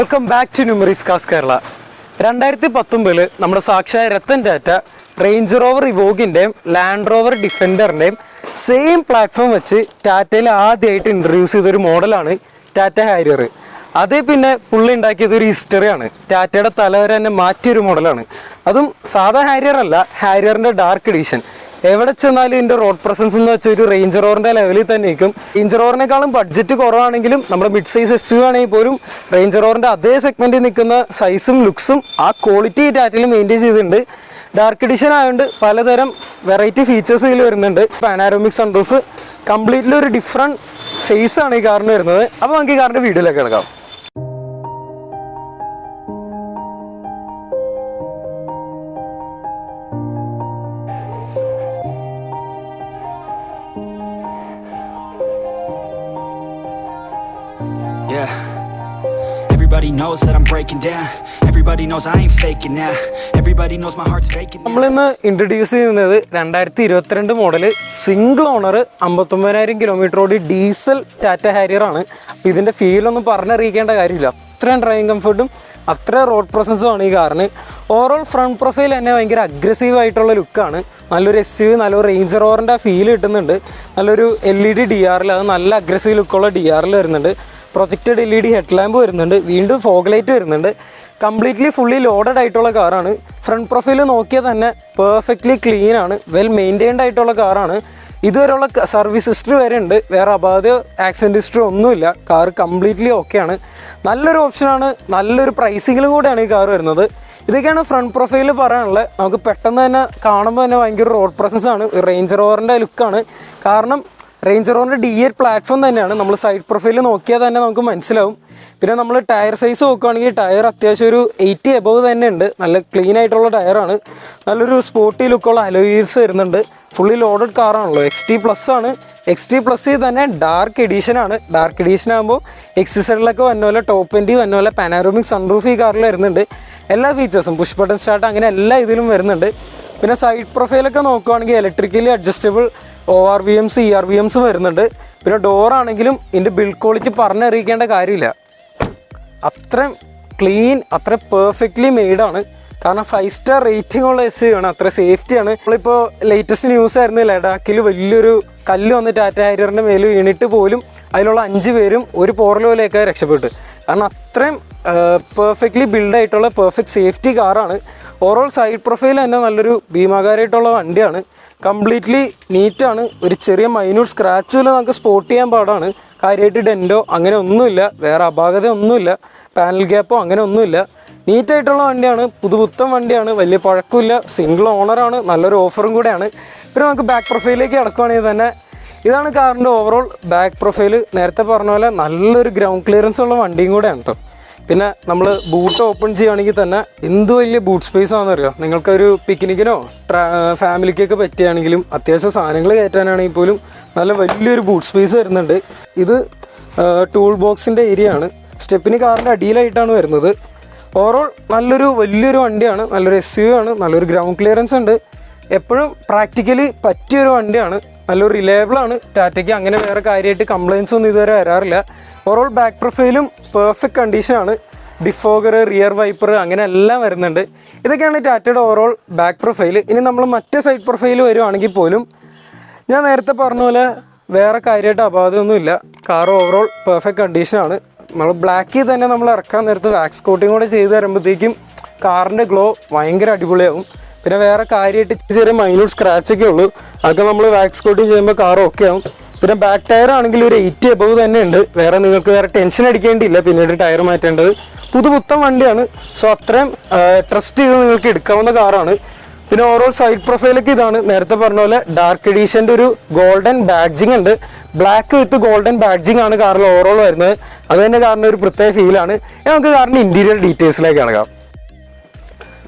Welcome back to ന്യൂമറീസ് കാസ് കേരള. 2019 നമ്മുടെ സാക്ഷായ രത്തൻ ടാറ്റ റേഞ്ച് റോവർ ഇവോഗിൻ്റെയും ലാൻഡ് റോവർ ഡിഫൻഡറിൻ്റെയും സെയിം പ്ലാറ്റ്ഫോം വെച്ച് ടാറ്റയിൽ ആദ്യമായിട്ട് ഇൻട്രൊഡ്യൂസ് ചെയ്തൊരു മോഡലാണ് ടാറ്റ ഹാരിയർ. അതേ പിന്നെ പുള്ളി ഉണ്ടാക്കിയത് ഒരു ഹിസ്റ്ററിയാണ്. ടാറ്റയുടെ തലവരെ തന്നെ മാറ്റിയൊരു മോഡലാണ്. അതും സാധാ ഹാരിയർ അല്ല, ഹാരിയറിൻ്റെ ഡാർക്ക് എഡിഷൻ. എവിടെ ചെന്നാലും ഇതിൻ്റെ റോഡ് പ്രസൻസ് എന്ന് വെച്ചാൽ ഒരു റേഞ്ച് റോവറിൻ്റെ ലെവലിൽ തന്നെ നിൽക്കും. റേഞ്ച് റോവറിനേക്കാളും ബഡ്ജറ്റ് കുറവാണെങ്കിലും നമ്മുടെ മിഡ് സൈസ് എസ് യു ആണെങ്കിൽ പോലും റേഞ്ച് റോവറിൻ്റെ അതേ സെഗ്മെൻറ്റിൽ നിൽക്കുന്ന സൈസും ലുക്സും ആ ക്വാളിറ്റി ടാറ്റയിൽ മെയിൻറ്റെയിൻ ചെയ്തിട്ടുണ്ട്. ഡാർക്ക് എഡിഷൻ ആയതുകൊണ്ട് പലതരം വെറൈറ്റി ഫീച്ചേഴ്സ് ഇതിൽ വരുന്നുണ്ട്. പാനോരാമിക് സൺറൂഫ്, കംപ്ലീറ്റ്ലി ഒരു ഡിഫറെൻറ്റ് ഫേസ് ആണ് ഈ കാറിന് വരുന്നത്. അപ്പോൾ നമുക്ക് ഈ കാറിൻ്റെ വീഡിയോയിലേക്ക് കിടക്കാം. Yeah, everybody knows that I'm breaking down. Everybody knows I ain't faking now. Everybody knows my heart's faking now. നമ്മളിന്ന് ഇൻട്രൊഡ്യൂസ് ചെയ്യുന്നത് 2022 മോഡൽ സിംഗിൾ ഓണർ 59,000 കിലോമീറ്റർ ഓടി ഡീസൽ ടാറ്റ ഹാരിയർ ആണ്. അപ്പോൾ ഇതിൻ്റെ ഫീലൊന്നും പറഞ്ഞറിയിക്കേണ്ട കാര്യമില്ല. അത്രയും ഡ്രൈവിംഗ് കംഫർട്ടും അത്ര റോഡ് പ്രസൻസും ആണ് ഈ കാറിന്. ഓവറോൾ ഫ്രണ്ട് പ്രൊഫൈൽ തന്നെ ഭയങ്കര അഗ്രസീവ് ആയിട്ടുള്ള ലുക്കാണ്. നല്ലൊരു എസ് യു, നല്ലൊരു റേഞ്ച് റോവറിൻ്റെ ആ ഫീൽ കിട്ടുന്നുണ്ട്. നല്ലൊരു LED DRL, അത് നല്ല അഗ്രസീവ് ലുക്കുള്ള DRL വരുന്നുണ്ട്. പ്രൊജക്റ്റഡ് LED ഹെഡ് ലാമ്പ് വരുന്നുണ്ട്. വീണ്ടും ഫോഗ് ലൈറ്റ് വരുന്നുണ്ട്. കംപ്ലീറ്റ്ലി ഫുള്ളി ലോഡഡ് ആയിട്ടുള്ള കാറാണ്. ഫ്രണ്ട് പ്രൊഫൈൽ നോക്കിയാൽ തന്നെ പെർഫെക്റ്റ്ലി ക്ലീൻ ആണ്, വെൽ മെയിൻറ്റെയിൻഡ് ആയിട്ടുള്ള കാറാണ്. ഇതുവരെയുള്ള സർവീസ് ഹിസ്റ്ററി വരെ ഉണ്ട്. വേറെ അപാധയോ ആക്സിഡൻറ്റ് ഹിസ്റ്ററി ഒന്നുമില്ല. കാർ കംപ്ലീറ്റ്ലി ഓക്കെയാണ്. നല്ലൊരു ഓപ്ഷനാണ്. നല്ലൊരു പ്രൈസിങ്ങിലും കൂടെയാണ് ഈ കാർ വരുന്നത്. ഇതൊക്കെയാണ് ഫ്രണ്ട് പ്രൊഫൈൽ പറയാനുള്ളത്. നമുക്ക് പെട്ടെന്ന് തന്നെ കാണുമ്പോൾ തന്നെ ഭയങ്കര റോഡ് പ്രസൻസ് ആണ്. റേഞ്ച് റോവറിൻ്റെ ലുക്കാണ്. കാരണം റേഞ്ച് റോവറിൻ്റെ D8 പ്ലാറ്റ്ഫോം തന്നെയാണ്. നമ്മൾ സൈഡ് പ്രൊഫൈൽ നോക്കിയാൽ തന്നെ നമുക്ക് മനസ്സിലാവും. പിന്നെ നമ്മൾ ടയർ സൈസ് നോക്കുകയാണെങ്കിൽ ടയർ അത്യാവശ്യം ഒരു 80 എബവ് തന്നെ ഉണ്ട്. നല്ല ക്ലീൻ ആയിട്ടുള്ള ടയറാണ്. നല്ലൊരു സ്പോർട്ടി ലുക്കുള്ള അലോയീസ് വരുന്നുണ്ട്. ഫുള്ളി ലോഡഡ് കാറാണല്ലോ. XT+ ആണ്. XT+ തന്നെ ഡാർക്ക് എഡീഷനാണ്. ഡാർക്ക് എഡീഷൻ ആകുമ്പോൾ എക്സിസൈഡിലൊക്കെ വന്ന പോലെ ടോപ്പ് എൻഡ് വന്ന പോലെ പാനോരാമിക് സൺറൂഫ് ഈ കാറിൽ വരുന്നുണ്ട്. എല്ലാ ഫീച്ചേഴ്സും പുഷ് ബട്ടൺ സ്റ്റാർട്ട് അങ്ങനെ എല്ലാ ഇതിലും വരുന്നുണ്ട്. പിന്നെ സൈഡ് പ്രൊഫൈലൊക്കെ നോക്കുകയാണെങ്കിൽ ഇലക്ട്രിക്കലി അഡ്ജസ്റ്റബിൾ ORVMs ERVMs വരുന്നുണ്ട്. പിന്നെ ഡോറാണെങ്കിലും ഇതിൻ്റെ ബിൽഡ് ക്വാളിറ്റി പറഞ്ഞറിയിക്കേണ്ട കാര്യമില്ല. അത്രയും ക്ലീൻ, അത്ര പെർഫെക്റ്റ്ലി മെയ്ഡാണ്. കാരണം 5 സ്റ്റാർ റേറ്റിംഗ് ഉള്ള SUV ആണ്. അത്ര സേഫ്റ്റിയാണ്. നമ്മളിപ്പോൾ ലേറ്റസ്റ്റ് ന്യൂസ് ആയിരുന്നു, ലഡാക്കിൽ വലിയൊരു കല്ല് വന്ന് ടാറ്റ ഹാരിയറിൻ്റെ മേൽ വീണിട്ട് പോലും അതിലുള്ള 5 പേരും ഒരു പോറലോയിലേക്ക് രക്ഷപ്പെട്ടു. കാരണം അത്രയും പെർഫെക്റ്റ്ലി ബിൽഡായിട്ടുള്ള പെർഫെക്റ്റ് സേഫ്റ്റി കാറാണ്. ഓവറോൾ സൈഡ് പ്രൊഫൈൽ തന്നെ നല്ലൊരു ഭീമാകാരമായിട്ടുള്ള വണ്ടിയാണ്. കംപ്ലീറ്റ്ലി നീറ്റാണ്. ഒരു ചെറിയ മൈന്യൂട്ട് സ്ക്രാച്ച് പോലും നമുക്ക് സ്പോട്ട് ചെയ്യാൻ പാടാണ്. കാര്യമായിട്ട് ഡെൻറ്റോ അങ്ങനെ ഒന്നുമില്ല. വേറെ അപാകത ഒന്നുമില്ല. പാനൽ ഗ്യാപ്പോ അങ്ങനെ ഒന്നുമില്ല. നീറ്റായിട്ടുള്ള വണ്ടിയാണ്. പുതുപുത്തൻ വണ്ടിയാണ്. വലിയ പഴക്കമില്ല. സിംഗിൾ ഓണറാണ്. നല്ലൊരു ഓഫറും കൂടെയാണ്. പിന്നെ നമുക്ക് ബാക്ക് പ്രൊഫൈലിലേക്ക് കിടക്കുകയാണെങ്കിൽ തന്നെ ഇതാണ് കാറിൻ്റെ ഓവറോൾ ബാക്ക് പ്രൊഫൈൽ. നേരത്തെ പറഞ്ഞ പോലെ നല്ലൊരു ഗ്രൗണ്ട് ക്ലിയറൻസ് ഉള്ള വണ്ടിയും കൂടെയാണ് കേട്ടോ. പിന്നെ നമ്മൾ ബൂട്ട് ഓപ്പൺ ചെയ്യുകയാണെങ്കിൽ തന്നെ എന്ത് വലിയ ബൂട്ട് സ്പേസ് ആണെന്നറിയോ. നിങ്ങൾക്കൊരു പിക്നിക്കിനോ ഫാമിലിക്കൊക്കെ പറ്റുകയാണെങ്കിലും അത്യാവശ്യം സാധനങ്ങൾ കയറ്റാനാണെങ്കിൽ പോലും നല്ല വലിയൊരു ബൂട്ട് സ്പേസ് വരുന്നുണ്ട്. ഇത് ടൂൾ ബോക്സിൻ്റെ ഏരിയ ആണ്. സ്റ്റെപ്പിന് കാറിൻ്റെ അടിയിലായിട്ടാണ് വരുന്നത്. ഓവറോൾ നല്ലൊരു വലിയൊരു വണ്ടിയാണ്. നല്ലൊരു SUV ആണ്. നല്ലൊരു ഗ്രൗണ്ട് ക്ലിയറൻസ് ഉണ്ട്. എപ്പോഴും പ്രാക്ടിക്കലി പറ്റിയൊരു വണ്ടിയാണ്. നല്ലൊരു റിലയബിളാണ്. ടാറ്റയ്ക്ക് അങ്ങനെ വേറെ കാര്യമായിട്ട് കംപ്ലയിൻസ് ഒന്നും ഇതുവരെ വരാറില്ല. ഓവറോൾ ബാക്ക് പ്രൊഫൈലും പെർഫെക്റ്റ് കണ്ടീഷനാണ്. ഡിഫോഗർ, റിയർ വൈപ്പർ അങ്ങനെ എല്ലാം വരുന്നുണ്ട്. ഇതൊക്കെയാണ് ടാറ്റയുടെ ഓവറോൾ ബാക്ക് പ്രൊഫൈൽ. ഇനി നമ്മൾ മറ്റേ സൈഡ് പ്രൊഫൈൽ വരുവാണെങ്കിൽ പോലും ഞാൻ നേരത്തെ പറഞ്ഞ പോലെ വേറെ കാര്യമായിട്ട് അപാധമൊന്നുമില്ല. കാർ ഓവറോൾ പെർഫെക്റ്റ് കണ്ടീഷനാണ്. നമ്മൾ ബ്ലാക്കിൽ തന്നെ നമ്മൾ ഇറക്കാൻ നേരത്ത് വാക്സ് കോട്ടിങ് കൂടെ ചെയ്ത് തരുമ്പോഴത്തേക്കും കാറിൻ്റെ ഗ്ലോ ഭയങ്കര അടിപൊളിയാവും. പിന്നെ വേറെ കാര്യമായിട്ട് ചെറിയ മൈന്യൂട്ട് സ്ക്രാച്ചൊക്കെ ഉള്ളൂ. അതൊക്കെ നമ്മൾ വാക്സ് കോട്ടിങ് ചെയ്യുമ്പോൾ കാർ ഓക്കെ ആവും. പിന്നെ ബാക്ക് ടയർ ആണെങ്കിൽ ഒരു 80 എബവ് തന്നെ ഉണ്ട്. വേറെ നിങ്ങൾക്ക് വേറെ ടെൻഷൻ അടിക്കേണ്ടിയില്ല പിന്നീട് ടയർ മാറ്റേണ്ടത്. പുതുപുത്തൻ വണ്ടിയാണ്. സോ അത്രയും ട്രസ്റ്റ് ചെയ്ത് നിങ്ങൾക്ക് എടുക്കാവുന്ന കാറാണ്. പിന്നെ ഓവറോൾ സൈഡ് പ്രൊഫൈലൊക്കെ ഇതാണ്. നേരത്തെ പറഞ്ഞ പോലെ ഡാർക്ക് എഡീഷൻ്റെ ഒരു ഗോൾഡൻ ബാഡ്ജിങ് ഉണ്ട്. ബ്ലാക്ക് വിത്ത് ഗോൾഡൻ ബാഡ്ജിങ് ആണ് കാറിൽ ഓവറോൾ വരുന്നത്. അത് തന്നെ കാറിൻ്റെ ഒരു പ്രത്യേക ഫീലാണ്. നമുക്ക് കാറിൻ്റെ ഇൻറ്റീരിയർ ഡീറ്റെയിൽസിലേക്ക് കിടക്കാം.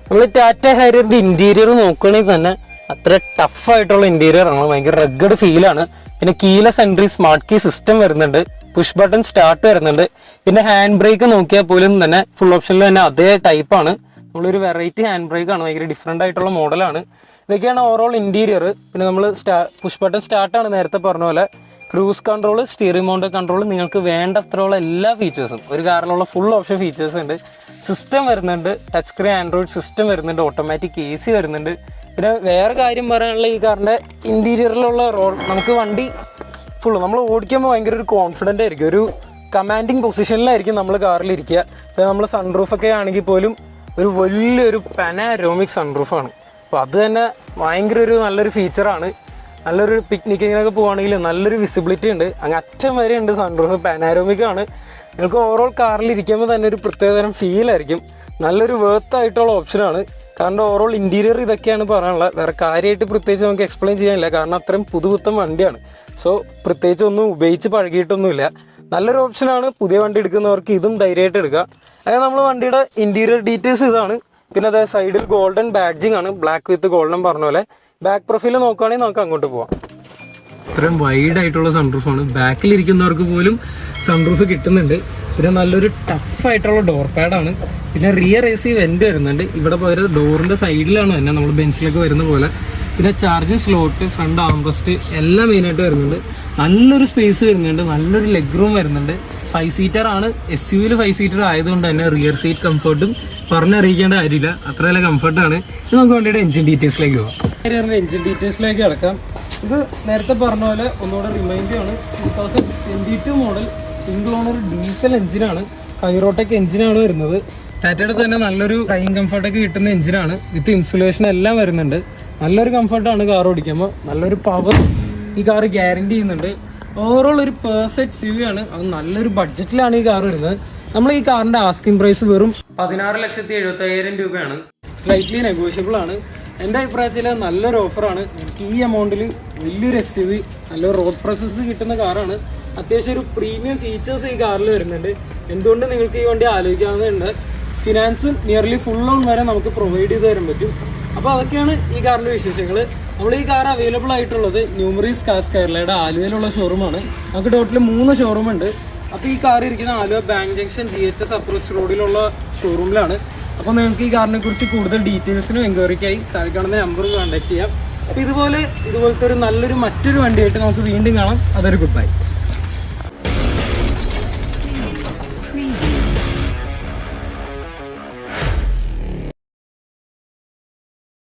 നമ്മൾ ടാറ്റ ഹാരിയറിൻ്റെ ഇൻറ്റീരിയർ നോക്കുകയാണെങ്കിൽ തന്നെ അത്ര ടഫായിട്ടുള്ള ഇൻറ്റീരിയർ ആണ്. ഭയങ്കര റഗ്ഗഡ് ഫീലാണ്. പിന്നെ keyless entry smart key system വരുന്നുണ്ട്. പുഷ് ബട്ടൺ സ്റ്റാർട്ട് വരുന്നുണ്ട്. പിന്നെ ഹാൻഡ് ബ്രേക്ക് നോക്കിയാൽ പോലും തന്നെ ഫുൾ ഓപ്ഷനിൽ തന്നെ അതേ ടൈപ്പാണ്. നമ്മളൊരു വെറൈറ്റി ഹാൻഡ് ബ്രേക്കാണ്. ഭയങ്കര ഡിഫറെൻ്റ് ആയിട്ടുള്ള മോഡലാണ്. ഇതൊക്കെയാണ് ഓവറോൾ ഇൻറ്റീരിയർ. പിന്നെ നമ്മൾ പുഷ് ബട്ടൺ സ്റ്റാർട്ടാണ് നേരത്തെ പറഞ്ഞ പോലെ. Cruise control, steering mount control, നിങ്ങൾക്ക് വേണ്ടത്രോളം എല്ലാ ഫീച്ചേഴ്സും ഒരു കാറിലുള്ള ഫുൾ ഓപ്ഷൻ ഫീച്ചേഴ്സ് ഉണ്ട്. സിസ്റ്റം വരുന്നുണ്ട്, ടച്ച് സ്ക്രീൻ ആൻഡ്രോയിഡ് സിസ്റ്റം വരുന്നുണ്ട്, ഓട്ടോമാറ്റിക് AC വരുന്നുണ്ട്. പിന്നെ വേറെ കാര്യം പറയാനുള്ള ഈ കാറിൻ്റെ ഇൻറ്റീരിയറിലുള്ള നമുക്ക് വണ്ടി ഫുള്ള് നമ്മൾ ഓടിക്കുമ്പോൾ ഭയങ്കര ഒരു കോൺഫിഡൻ്റ് ആയിരിക്കും, ഒരു കമാൻഡിങ് പൊസിഷനിലായിരിക്കും നമ്മൾ കാറിലിരിക്കുക. ഇപ്പോൾ നമ്മൾ സൺറൂഫൊക്കെ ആണെങ്കിൽ പോലും ഒരു വലിയൊരു പാനോരാമിക് സൺറൂഫാണ്. അപ്പോൾ അത് തന്നെ ഭയങ്കര ഒരു നല്ലൊരു ഫീച്ചറാണ്. നല്ലൊരു പിക്നിക്കിങ്ങിനൊക്കെ പോവുകയാണെങ്കിൽ നല്ലൊരു വിസിബിലിറ്റി ഉണ്ട്, അങ്ങ് അറ്റം വരെ ഉണ്ട് സൺറൂഫ്, പാനോരാമിക് ആണ്. നിങ്ങൾക്ക് ഓവറോൾ കാറിലിരിക്കുമ്പോൾ തന്നെ ഒരു പ്രത്യേകതരം ഫീലായിരിക്കും. നല്ലൊരു വേർത്തായിട്ടുള്ള ഓപ്ഷനാണ്. കാരണം ഓവറോൾ ഇൻറ്റീരിയർ ഇതൊക്കെയാണ് പറയാനുള്ളത്. വേറെ കാര്യമായിട്ട് പ്രത്യേകിച്ച് നമുക്ക് എക്സ്പ്ലെയിൻ ചെയ്യാനില്ല, കാരണം അത്രയും പുതുപുത്തൻ വണ്ടിയാണ്. സോ പ്രത്യേകിച്ച് ഒന്നും ഉപയോഗിച്ച് പഴകിയിട്ടൊന്നുമില്ല. നല്ലൊരു ഓപ്ഷനാണ്. പുതിയ വണ്ടി എടുക്കുന്നവർക്ക് ഇതും ധൈര്യമായിട്ട് എടുക്കുക. അതായത് നമ്മൾ വണ്ടിയുടെ ഇൻറ്റീരിയർ ഡീറ്റെയിൽസ് ഇതാണ്. പിന്നെ അതായത് സൈഡിൽ ഗോൾഡൻ ബാഡ്ജിങ് ആണ്, ബ്ലാക്ക് വിത്ത് ഗോൾഡൻ പറഞ്ഞ പോലെ. ബാക്ക് പ്രൊഫൈൽ നോക്കുകയാണെങ്കിൽ നമുക്ക് അങ്ങോട്ട് പോവാം. ഇത്രയും വൈഡ് ആയിട്ടുള്ള സൺറൂഫാണ്. ബാക്കിലിരിക്കുന്നവർക്ക് പോലും സൺറൂഫ് കിട്ടുന്നുണ്ട്. പിന്നെ നല്ലൊരു ടഫായിട്ടുള്ള ഡോർ പാഡാണ്. പിന്നെ റിയർ AC വെൻ്റ് വരുന്നുണ്ട്. ഇവിടെ പോയത് ഡോറിൻ്റെ സൈഡിലാണ് തന്നെ നമ്മൾ ബെഞ്ചിലൊക്കെ വരുന്ന പോലെ. പിന്നെ ചാർജിങ് സ്ലോട്ട്, ഫ്രണ്ട് ആംറസ്റ്റ് എല്ലാം മെയിനായിട്ട് വരുന്നുണ്ട്. നല്ലൊരു സ്പേസ് വരുന്നുണ്ട്, നല്ലൊരു ലെഗ് റൂം വരുന്നുണ്ട്. 5 സീറ്റർ ആണ്. SUV 5 സീറ്റർ ആയതുകൊണ്ട് തന്നെ റിയർ സീറ്റ് കംഫർട്ടും പറഞ്ഞറിയിക്കേണ്ട കാര്യമില്ല, അത്ര നല്ല കംഫർട്ടാണ്. ഇത് നമുക്ക് വണ്ടിയുടെ എഞ്ചിൻ ഡീറ്റെയിൽസിലേക്ക് പോകാം. എഞ്ചിൻ ഡീറ്റെയിൽസിലേക്ക് കിടക്കാം. ഇത് നേരത്തെ പറഞ്ഞ പോലെ ഒന്നുകൂടെ റിമൈൻഡ് ആണ്, 2022 മോഡൽ സിംഗിൾ ഓണർ ഡീസൽ എഞ്ചിനാണ്, കൈറോടെക് എഞ്ചിനാണ് വരുന്നത്. ടാറ്റയുടെ തന്നെ നല്ലൊരു ഡ്രൈവിംഗ് കംഫർട്ടൊക്കെ കിട്ടുന്ന എഞ്ചിനാണ്. വിത്ത് ഇൻസുലേഷൻ എല്ലാം വരുന്നുണ്ട്. നല്ലൊരു കംഫർട്ടാണ് കാർ ഓടിക്കുമ്പോൾ. നല്ലൊരു പവർ ഈ കാർ ഗ്യാരണ്ടി ചെയ്യുന്നുണ്ട്. ഓവറോൾ ഒരു പെർഫെക്റ്റ് SUV ആണ്. അത് നല്ലൊരു ബഡ്ജറ്റിലാണ് ഈ കാർ വരുന്നത്. നമ്മൾ ഈ കാറിൻ്റെ ആസ്കിംഗ് പ്രൈസ് വെറും 16,75,000 രൂപയാണ്. സ്ലൈറ്റ്ലി നെഗോഷ്യബിൾ ആണ്. എൻ്റെ അഭിപ്രായത്തിൽ നല്ലൊരു ഓഫറാണ്. എനിക്ക് ഈ എമൗണ്ടിൽ വലിയൊരു SUV, നല്ലൊരു റോഡ് പ്രസൻസ് കിട്ടുന്ന കാറാണ്. അത്യാവശ്യം ഒരു പ്രീമിയം ഫീച്ചേഴ്സ് ഈ കാറിൽ വരുന്നുണ്ട്. എന്തുകൊണ്ട് നിങ്ങൾക്ക് ഈ വണ്ടി ആലോചിക്കാവുന്നതുണ്ട്. ഫിനാൻസും നിയർലി ഫുൾ ലോൺ വരെ നമുക്ക് പ്രൊവൈഡ് ചെയ്ത് തരാൻ പറ്റും. അപ്പോൾ അതൊക്കെയാണ് ഈ കാറിൻ്റെ വിശേഷങ്ങൾ. നമ്മൾ ഈ കാർ അവൈലബിൾ ആയിട്ടുള്ളത് ന്യൂമറീസ് കാർസ് കേരളയുടെ ആലുവയിലുള്ള ഷോറൂമാണ്. നമുക്ക് ടോട്ടൽ 3 ഷോറൂം ഉണ്ട്. അപ്പോൾ ഈ കാർ ഇരിക്കുന്ന Aluva bank junction GHS approach റോഡിലുള്ള ഷോറൂമിലാണ്. അപ്പോൾ നിങ്ങൾക്ക് ഈ കാറിനെ കുറിച്ച് കൂടുതൽ ഡീറ്റെയിൽസിനും എൻക്വയറിക്കായി താഴെ കാണുന്ന നമ്പർ കോൺടാക്ട് ചെയ്യാം. അപ്പോൾ ഇതുപോലത്തെ ഒരു നല്ലൊരു മറ്റൊരു വണ്ടിയായിട്ട് നമുക്ക് വീണ്ടും കാണാം. അതൊരു ഗുഡ് ബൈ.